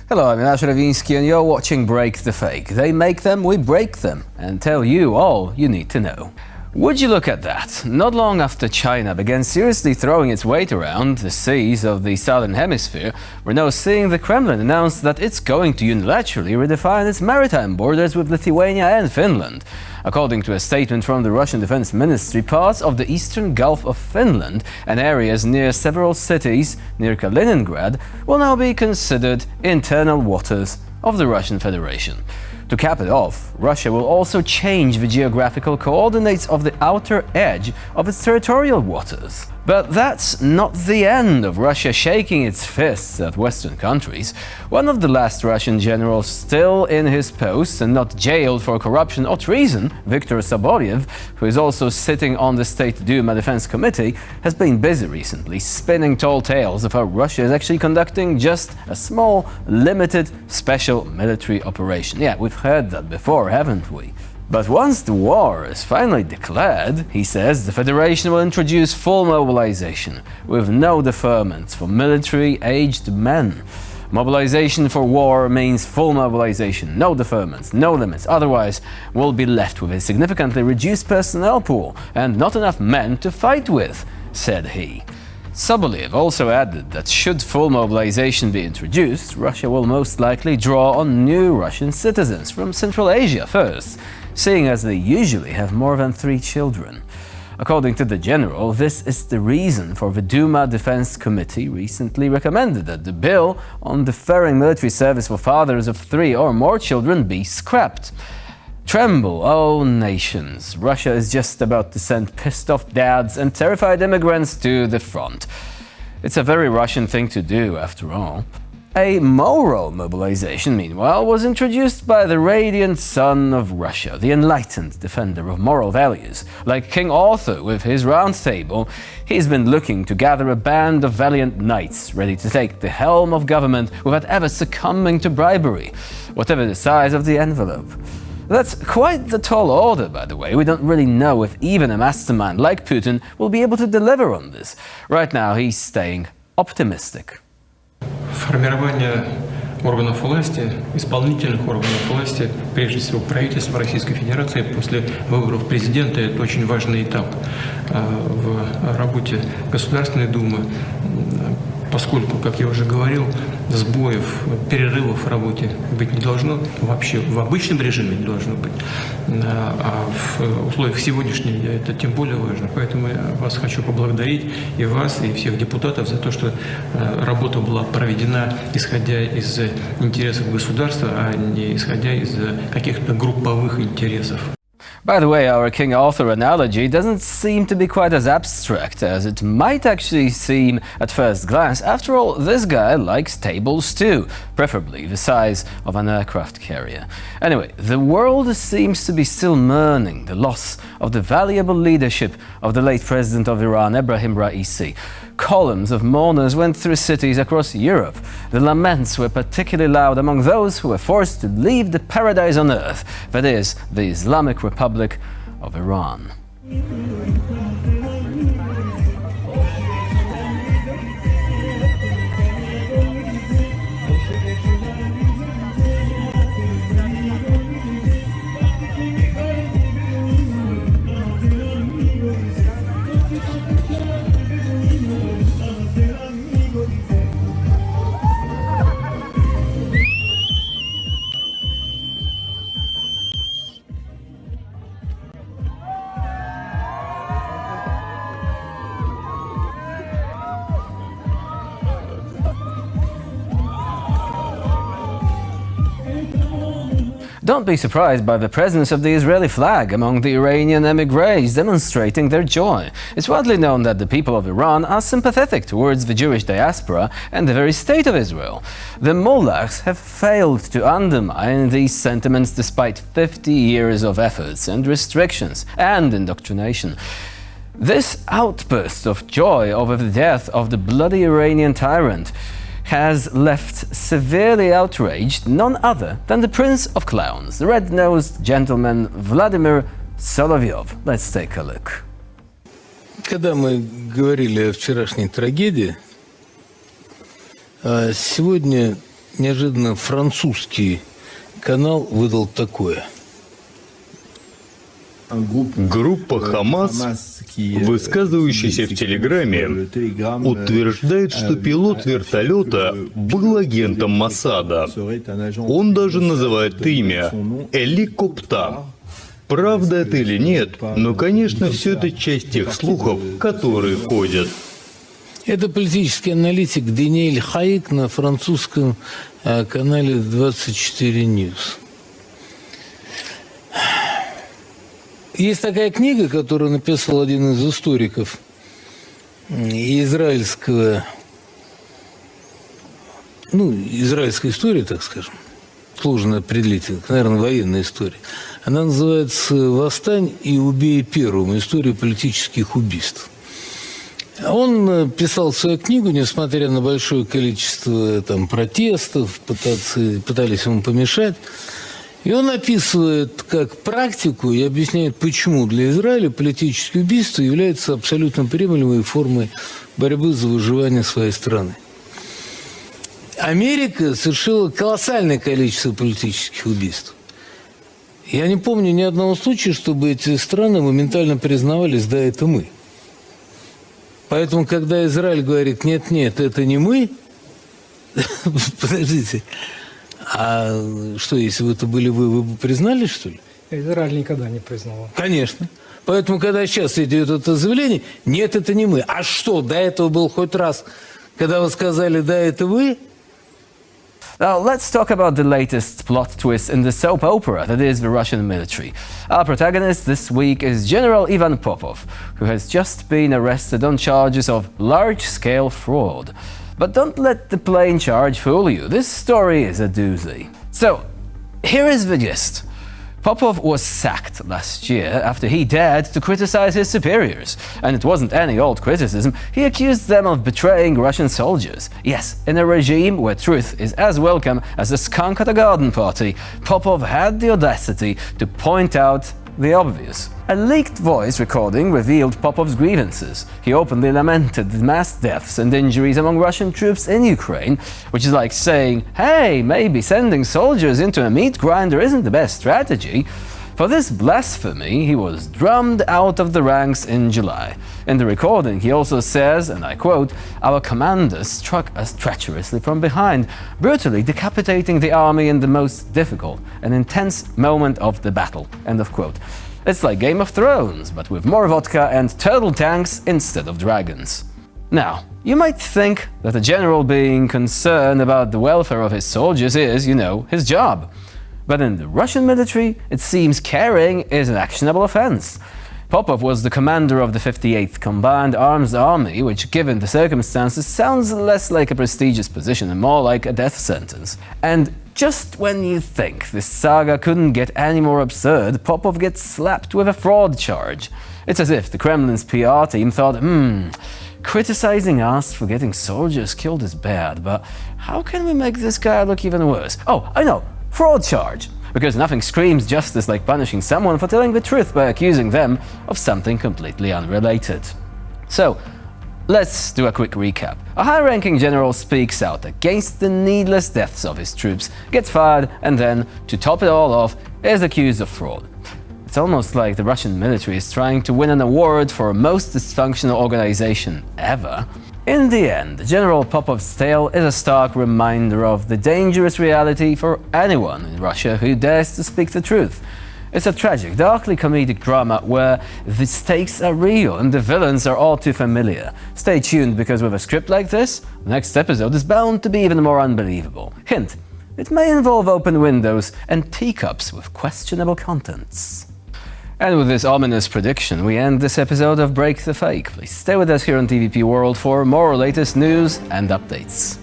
Hello, I'm Nash Ravinsky and you're watching Break the Fake. They make them, we break them, and tell you all you need to know. Would you look at that? Not long after China began seriously throwing its weight around the seas of the southern hemisphere, we're now seeing the Kremlin announce that it's going to unilaterally redefine its maritime borders with Lithuania and Finland. According to a statement from the Russian Defense Ministry, parts of the eastern Gulf of Finland and areas near several cities near Kaliningrad will now be considered internal waters of the Russian Federation. To cap it off, Russia will also change the geographical coordinates of the outer edge of its territorial waters. But that's not the end of Russia shaking its fists at Western countries. One of the last Russian generals still in his post and not jailed for corruption or treason, Viktor Saboryev, who is also sitting on the State Duma Defense Committee, has been busy recently spinning tall tales of how Russia is actually conducting just a small, limited, special military operation. Yeah, we've heard that before, haven't we? But once the war is finally declared, he says the Federation will introduce full mobilization, with no deferments for military-aged men. Mobilization for war means full mobilization, no deferments, no limits, otherwise we'll be left with a significantly reduced personnel pool and not enough men to fight with, said he. Saboryev also added that should full mobilization be introduced, Russia will most likely draw on new Russian citizens from Central Asia first, seeing as they usually have more than 3 children. According to the general, this is the reason for the Duma Defense Committee recently recommended that the bill on deferring military service for fathers of 3 or more children be scrapped. Tremble, all nations. Russia is just about to send pissed-off dads and terrified immigrants to the front. It's a very Russian thing to do, after all. A moral mobilization, meanwhile, was introduced by the radiant son of Russia, the enlightened defender of moral values. Like King Arthur with his round table, he's been looking to gather a band of valiant knights ready to take the helm of government without ever succumbing to bribery, whatever the size of the envelope. That's quite the tall order, by the way. We don't really know if even a mastermind like Putin will be able to deliver on this. Right now, he's staying optimistic. Формирование органов власти, исполнительных органов власти, прежде всего правительства Российской Федерации после выборов президента, это очень важный этап в работе Государственной Думы, поскольку, как я уже говорил, сбоев, перерывов в работе быть не должно, вообще в обычном режиме не должно быть, а в условиях сегодняшних это тем более важно. Поэтому я вас хочу поблагодарить, и вас, и всех депутатов, за то, что работа была проведена, исходя из интересов государства, а не исходя из каких-то групповых интересов. By the way, our King Arthur analogy doesn't seem to be quite as abstract as it might actually seem at first glance. After all, this guy likes tables too, preferably the size of an aircraft carrier. Anyway, the world seems to be still mourning the loss of the valuable leadership of the late president of Iran, Ebrahim Raisi. Columns of mourners went through cities across Europe. The laments were particularly loud among those who were forced to leave the paradise on earth, that is, the Islamic Republic of Iran. Don't be surprised by the presence of the Israeli flag among the Iranian emigres, demonstrating their joy. It's widely known that the people of Iran are sympathetic towards the Jewish diaspora and the very state of Israel. The mullahs have failed to undermine these sentiments despite 50 years of efforts and restrictions and indoctrination. This outburst of joy over the death of the bloody Iranian tyrant has left severely outraged none other than the Prince of Clowns, the red-nosed gentleman Vladimir Solovyov. Let's take a look. Когда мы говорили о вчерашней трагедии, сегодня неожиданно французский канал выдал такое. Группа «Хамас», высказывающаяся в Телеграме, утверждает, что пилот вертолета был агентом Моссада. Он даже называет имя – «Эликоптер». Правда это или нет, но, конечно, все это часть тех слухов, которые ходят. Это политический аналитик Даниэль Хаик на французском канале 24 News. Есть такая книга, которую написал один из историков израильской истории, так скажем, сложно определить, наверное, военная история. Она называется «Восстань и убей первым. История политических убийств». Он писал свою книгу, несмотря на большое количество протестов, пытались ему помешать. И он описывает как практику и объясняет, почему для Израиля политические убийства являются абсолютно приемлемой формой борьбы за выживание своей страны. Америка совершила колоссальное количество политических убийств. Я не помню ни одного случая, чтобы эти страны моментально признавались, да, это мы. Поэтому, когда Израиль говорит, нет, это не мы, подождите, а что, если бы это были вы бы признали, что ли? Израиль никогда не признавал. Конечно. Поэтому, когда сейчас идет это заявление, нет, это не мы. А что, до этого был хоть раз, когда вы сказали, да, это вы? Now, let's talk about the latest plot twist in the soap opera that is the Russian military. Our protagonist this week is General Ivan Popov, who has just been arrested on charges of large-scale fraud. But don't let the plain charge fool you. This story is a doozy. So, here is the gist. Popov was sacked last year after he dared to criticize his superiors. And it wasn't any old criticism. He accused them of betraying Russian soldiers. Yes, in a regime where truth is as welcome as a skunk at a garden party, Popov had the audacity to point out the obvious. A leaked voice recording revealed Popov's grievances. He openly lamented the mass deaths and injuries among Russian troops in Ukraine, which is like saying, hey, maybe sending soldiers into a meat grinder isn't the best strategy. For this blasphemy, he was drummed out of the ranks in July. In the recording, he also says, and I quote, "Our commanders struck us treacherously from behind, brutally decapitating the army in the most difficult and intense moment of the battle." End of quote. It's like Game of Thrones, but with more vodka and turtle tanks instead of dragons. Now, you might think that a general being concerned about the welfare of his soldiers is, his job. But in the Russian military, it seems caring is an actionable offense. Popov was the commander of the 58th Combined Arms Army, which, given the circumstances, sounds less like a prestigious position and more like a death sentence. And just when you think this saga couldn't get any more absurd, Popov gets slapped with a fraud charge. It's as if the Kremlin's PR team thought, criticizing us for getting soldiers killed is bad, but how can we make this guy look even worse? Oh, I know, fraud charge. Because nothing screams justice like punishing someone for telling the truth by accusing them of something completely unrelated. So, let's do a quick recap. A high-ranking general speaks out against the needless deaths of his troops, gets fired, and then, to top it all off, is accused of fraud. It's almost like the Russian military is trying to win an award for most dysfunctional organization ever. In the end, General Popov's tale is a stark reminder of the dangerous reality for anyone in Russia who dares to speak the truth. It's a tragic, darkly comedic drama where the stakes are real and the villains are all too familiar. Stay tuned, because with a script like this, the next episode is bound to be even more unbelievable. Hint, it may involve open windows and teacups with questionable contents. And with this ominous prediction, we end this episode of Break the Fake. Please stay with us here on TVP World for more latest news and updates.